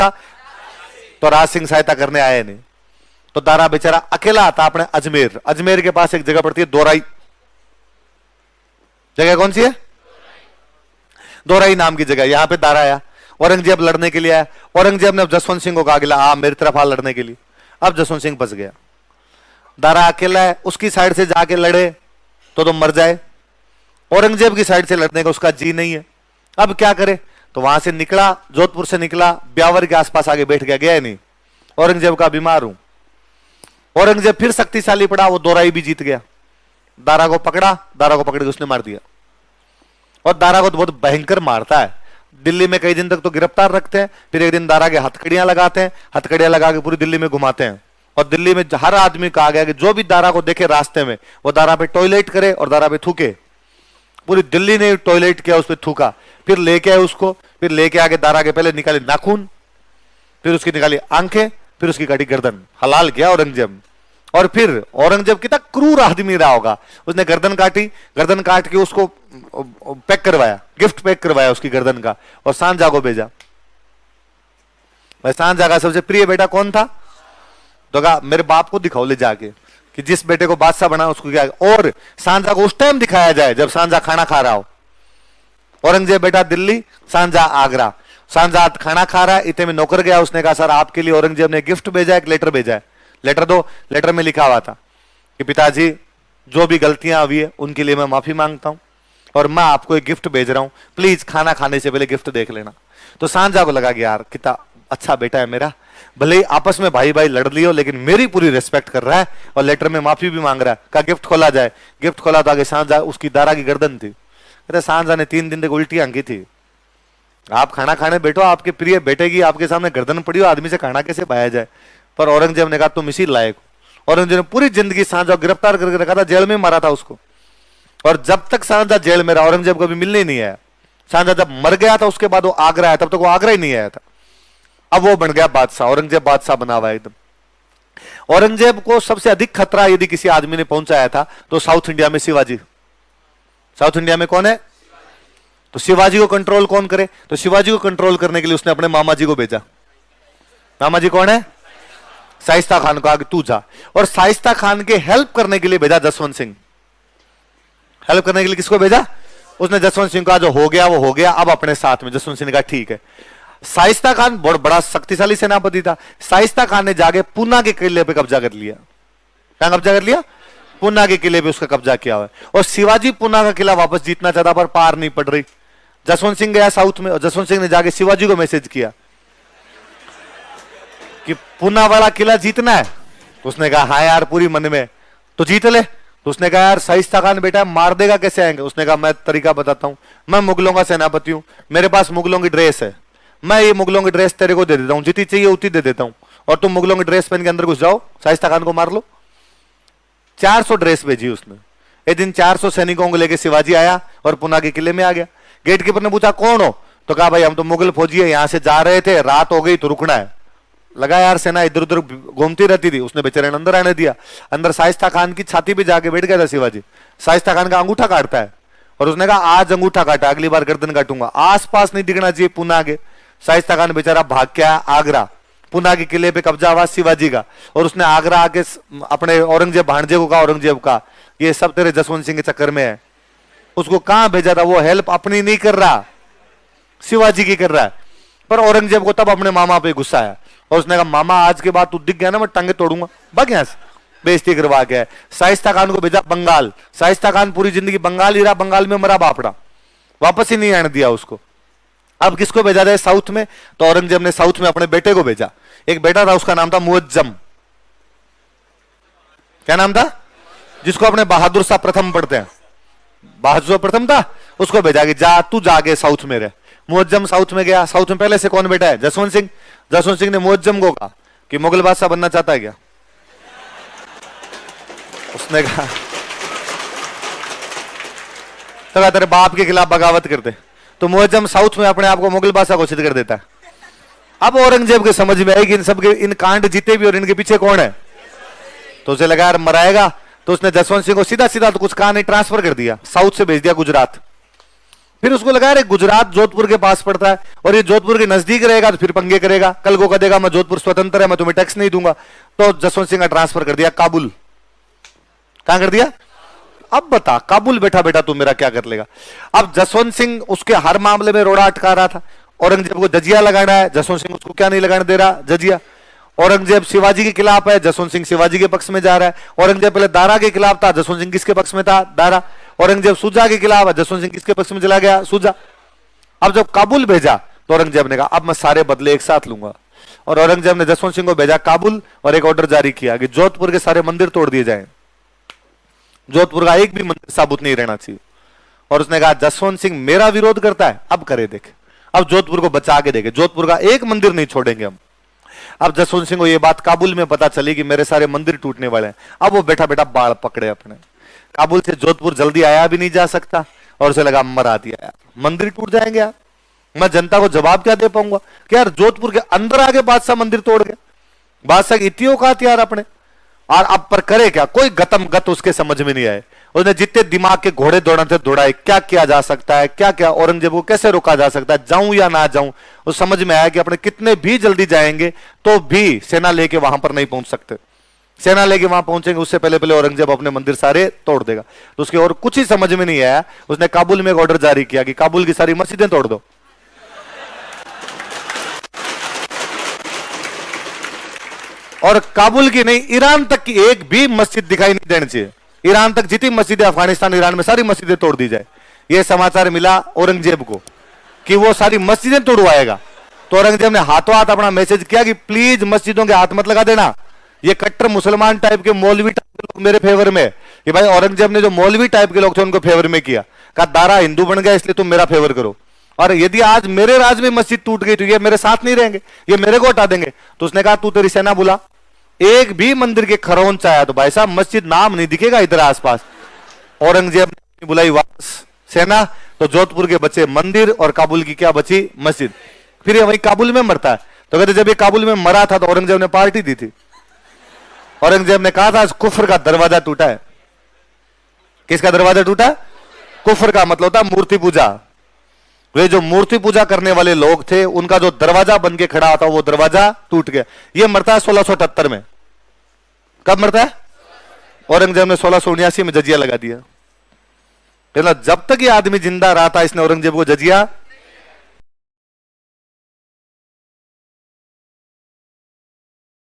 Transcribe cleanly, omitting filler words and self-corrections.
था तो राज सिंह सहायता करने आए नहीं, तो दारा बेचारा अकेला आता अपने अजमेर। अजमेर के पास एक जगह पड़ती है दोराई, जगह कौन सी है? दोराई नाम की जगह। यहां पे दारा आया, औरंगजेब लड़ने के लिए आया। औरंगजेब ने जसवंत सिंह को कहा कि आ मेरी तरफ आ लड़ने के लिए। अब जसवंत सिंह फंस गया, दारा अकेला है, उसकी साइड से जाके लड़े तो मर जाए, औरंगजेब की साइड से लड़ने का उसका जी नहीं है। अब क्या करे? तो वहां से निकला, जोधपुर से निकला, ब्यावर के आसपास आगे बैठ गया, गया नहीं, औरंगजेब का बीमार हूं। औरंगजेब फिर शक्तिशाली पड़ा, वो दोराई भी जीत गया। दारा को पकड़ा, दारा को पकड़ के उसने मार दिया, और दारा को तो बहुत भयंकर मारता है। दिल्ली में कई दिन तक तो गिरफ्तार रखते हैं, फिर एक दिन दारा के हथकड़ियां लगाते हैं, हथकड़ियां लगा के पूरी दिल्ली में घुमाते हैं। और दिल्ली में हर आदमी कहा गया कि जो भी दारा को देखे रास्ते में, वो दारा पे टॉयलेट करे और दारा पे थूके। पूरी दिल्ली ने टॉयलेट किया, उस पर थूका, फिर लेके आए उसको, फिर लेके आके दारा के पहले निकाले नाखून, फिर उसकी निकाली आंखें, फिर उसकी काटी गर्दन, हलाल किया औरंगजेब। और फिर औरंगजेब कितना क्रूर आदमी रहा होगा, उसने गर्दन काटी, गर्दन काट के उसको पैक करवाया, गिफ्ट पैक करवाया उसकी गर्दन का, और सांझा को भेजा। भाई सांझा का सबसे प्रिय बेटा कौन था? तो कहा मेरे बाप को दिखाओ ले जाके कि जिस बेटे को बादशाह बना उसको क्या। और सांझा को उस टाइम दिखाया जाए जब सांझा खाना खा रहा हो। औरंगजेब बेटा दिल्ली, सांझा आगरा। सांझा खाना खा रहा है, इतने में नौकर गया, उसने कहा सर आपके लिए औरंगजेब ने गिफ्ट भेजा, एक लेटर भेजा है, लेटर दो। लेटर में लिखा हुआ था कि पिताजी जो भी गलतियां हुई है उनके लिए मैं माफी मांगता हूं, और मैं आपको एक गिफ्ट भेज रहा हूं, प्लीज खाना खाने से पहले गिफ्ट देख लेना। तो सांझा को लगा कि यार कितना अच्छा बेटा है मेरा, भले ही आपस में भाई भाई लड़ लियो लेकिन मेरी पूरी रिस्पेक्ट कर रहा है, और लेटर में माफी भी मांग रहा है। कहा गिफ्ट खोला जाए, गिफ्ट खोला तो आगे सांझा, उसकी दारा की गर्दन थी। कहते सांझा ने 3 दिन तक उल्टियां की थी। आप खाना खाने बैठो, आपके प्रिय बेटे की आपके सामने गर्दन पड़ी हो, आदमी से खाना कैसे पाया जाए? पर औरंगजेब ने कहा तुम इसी लायक हो। औरंगजेब ने पूरी जिंदगी सांझा गिरफ्तार करके रखा था, जेल में मारा था उसको, और जब तक सांझा जेल में रहा औरंगजेब कभी मिलने ही नहीं आया। सांझा जब मर गया था उसके बाद वो आगरा आया, तब तक वो आगरा ही नहीं आया था। अब वो बन गया बादशाह, औरंगजेब बादशाह बना हुआ एकदम। औरंगजेब को सबसे अधिक खतरा यदि किसी आदमी ने पहुंचाया था तो साउथ इंडिया में शिवाजी। साउथ इंडिया में कौन है? तो शिवाजी को कंट्रोल कौन करे? तो शिवाजी को कंट्रोल करने के लिए उसने अपने मामा जी को भेजा। मामा जी कौन है? शाइस्ता खान को, आगे तू जा। और शाइस्ता खान के हेल्प करने के लिए भेजा जसवंत सिंह। हेल्प करने के लिए किसको भेजा? उसने जसवंत सिंह का जो हो गया वो हो गया, अब अपने साथ में। जसवंत सिंह ने कहा ठीक है। शाइस्ता खान बहुत बड़ा शक्तिशाली सेनापति था। शाइस्ता खान ने जाके पूना के किले पे कब्जा कर लिया। क्या कब्जा कर लिया? पूना के किले पे उसका कब्जा किया हुआ है। और शिवाजी पूना का किला वापस जीतना चाहता पर पार नहीं पड़ रही। जसवंत सिंह गया साउथ में, और जसवंत सिंह ने जाके शिवाजी को मैसेज किया कि पूना वाला किला जीतना है। तो उसने कहा हाँ यार पूरी मन में, तो जीत ले। तो उसने कहा यार शाइस्ता खान बेटा मार देगा कैसे आएंगे? उसने कहा मैं तरीका बताता हूं, मैं मुगलों का सेनापति हूं, मेरे पास मुगलों की ड्रेस है, मैं ये मुगलों की ड्रेस तेरे को दे देता हूं, जितनी चाहिए उतनी दे देता हूं, और तुम मुगलों की ड्रेस पहन के अंदर घुस जाओ, शाइस्ता खान को मार लो। 400 ड्रेस भेजी उसने। एक दिन 400 सैनिकों को लेकर शिवाजी आया और पूना के किले में आ गया। गेट कीपर ने पूछा कौन हो? तो कहा भाई हम तो मुगल फौजी है, यहां से जा रहे थे, रात हो गई तो रुकना है। लगा यार सेना इधर उधर घूमती रहती थी, उसने बेचारे ने अंदर आने दिया। अंदर शाइस्ता खान की छाती पे जाके बैठ गया था शिवाजी। शाइस्ता खान का अंगूठा काटता है, और उसने कहा आज अंगूठा काटा, अगली बार गर्दन काटूंगा। आसपास नहीं दिखना चाहिए पूना के। शाइस्ता खान बेचारा भाग के आया आगरा। पूना के किले पे कब्जा हुआ शिवाजी का, और उसने आगरा आके अपने औरंगजेब भांजे को कहा, औरंगजेब का ये सब तेरे जसवंत सिंह के चक्कर में है। उसको कहां भेजा था? वो हेल्प अपनी नहीं कर रहा, शिवाजी की कर रहा है। पर औरंगजेब को तब अपने मामा पे गुस्सा आया, और उसने कहा मामा आज के बाद तू दिख गया ना मैं टांगे तोड़ूंगा, भाग यहां से। बेइज्जती करवा के शाइस्ता खान को भेजा बंगाल। शाइस्ता खान पूरी जिंदगी बंगाल ही रहा, बंगाल में मरा बापड़ा, वापस ही नहीं आने दिया उसको। अब किसको भेजा जाए साउथ में? तो औरंगजेब ने साउथ में अपने बेटे को भेजा। एक बेटा था, उसका नाम था मुअज्जम। क्या नाम था? जिसको अपने बहादुर शाह प्रथम पढ़ते हैं, बहादुर शाह प्रथम था, उसको भेजा कि जा तू जाके साउथ में रह। मुअज्जम साउथ में गया। साउथ में पहले से कौन बेटा है? जसवंत सिंह। जसवंत सिंह ने मुअज्जम को कहा कि मुगल बादशाह बनना चाहता है क्या? उसने कहा तो तेरे बाप के खिलाफ बगावत करते। तो मुअज्जम साउथ में अपने आप को मुगल बादशाह घोषित कर देता है। अब औरंगजेब के समझ में आई कि इन सब के इन कांड जीते भी और इनके पीछे कौन है। तो उसे लगा यार मराएगा, तो उसने जसवंत सिंह को सीधा सीधा तो कुछ कहा नहीं, ट्रांसफर कर दिया, साउथ से भेज दिया गुजरात। फिर उसको लगा रहे गुजरात जोधपुर के पास पड़ता है और ये जोधपुर के नजदीक रहेगा, तो फिर पंगे करेगा। कल को कहेगा मैं जोधपुर स्वतंत्र है, मैं तुम्हें टैक्स नहीं दूंगा, तो जसवंत सिंह का ट्रांसफर कर दिया काबुल। कहां कर दिया? अब बता काबुल बैठा बेटा तू मेरा क्या कर लेगा। अब जसवंत सिंह उसके हर मामले में रोड़ा अटका रहा था। औरंगजेब को जजिया लगाना है, जसवंत सिंह उसको क्या नहीं लगाने दे रहा, जजिया। औरंगजेब शिवाजी के खिलाफ है, जसवंत सिंह शिवाजी के पक्ष में जा रहा है। औरंगजेब पहले दारा के खिलाफ था, जसवंत सिंह किसके पक्ष में था, दारा। औरंगजेब सुजा के खिलाफ है, जसवंत सिंह किसके पक्ष में चला गया, सुजा। अब जब काबुल भेजा तो औरंगजेब ने कहा अब मैं सारे बदले एक साथ लूंगा, और औरंगजेब ने जसवंत सिंह को भेजा काबुल और एक ऑर्डर जारी किया कि जोधपुर के सारे मंदिर तोड़ दिए जाएं, जोधपुर का एक भी मंदिर साबुत नहीं रहना चाहिए। और उसने कहा जसवंत सिंह मेरा विरोध करता है, अब करे देखे, अब जोधपुर को बचा के देखे, जोधपुर का एक मंदिर नहीं छोड़ेंगे हम। अब जसवंत सिंह को यह बात काबुल में पता चली कि मेरे सारे मंदिर टूटने वाले हैं। अब वो बैठा बैठा बाल पकड़े अपने, काबुल से जोधपुर जल्दी आया भी नहीं जा सकता, और उसे लगा मरा दिया यार, मंदिर टूट जाएंगे यार, मैं जनता को जवाब क्या दे पाऊंगा कि यार जोधपुर के अंदर आके बादशाह मंदिर तोड़ गया, बादशाह की इतनी औकात यार अपने। और अब पर करे क्या, कोई गतम गत उसके समझ में नहीं आए। उसने जितने दिमाग के घोड़े दौड़ाते दौड़ाए, क्या किया जा सकता है, क्या क्या औरंगजेब को कैसे रोका जा सकता है, जाऊं या ना जाऊं। उस समझ में आया कि अपने कितने भी जल्दी जाएंगे तो भी सेना लेके वहां पर नहीं पहुंच सकते, सेना लेके वहां पहुंचेंगे उससे पहले पहले औरंगजेब अपने मंदिर सारे तोड़ देगा। तो उसके और कुछ ही समझ में नहीं आया, उसने काबुल में एक ऑर्डर जारी किया कि काबुल की सारी मस्जिदें तोड़ दो। और काबुल की नहीं, ईरान तक की एक भी मस्जिद दिखाई नहीं देनी चाहिए। ईरान तक जितनी मस्जिदें, अफगानिस्तान ईरान में सारी मस्जिदें तोड़ दी जाए। यह समाचार मिला औरंगजेब को कि वो सारी मस्जिदें तोड़वाएगा। तो औरंगजेब ने हाथों हाथ अपना मैसेज किया कि प्लीज मस्जिदों के हाथ मत लगा देना, ये कट्टर मुसलमान टाइप के मौलवी टाइप के लोग मेरे फेवर में। कि भाई औरंगजेब ने जो मौलवी टाइप के लोग थे उनको फेवर में किया, कहा दारा हिंदू बन गया इसलिए तुम मेरा फेवर करो, और यदि आज मेरे राज में मस्जिद टूट गई तो ये मेरे साथ नहीं रहेंगे, ये मेरे को हटा देंगे। तो उसने कहा तू तेरी सेना बुला, एक भी मंदिर के खरौंच आया तो भाई साहब मस्जिद नाम नहीं दिखेगा इधर आसपास। औरंगजेब ने बुलाई वापस सेना, तो जोधपुर के बचे मंदिर और काबुल की क्या बची, मस्जिद। फिर ये वही काबुल में मरता है। तो कहते जब ये काबुल में मरा था तो औरंगजेब ने पार्टी दी थी। औरंगजेब ने कहा था कुफर का दरवाजा टूटा है। किसका दरवाजा टूटा? कुफर का मतलब होता मूर्ति पूजा। वे जो मूर्ति पूजा करने वाले लोग थे उनका जो दरवाजा बन के खड़ा था वो दरवाजा टूट गया। ये मरता है 1678 में। कब मरता है? औरंगजेब ने 1679 में जजिया लगा दिया। जब तक ये आदमी जिंदा रहा था इसने औरंगजेब को जजिया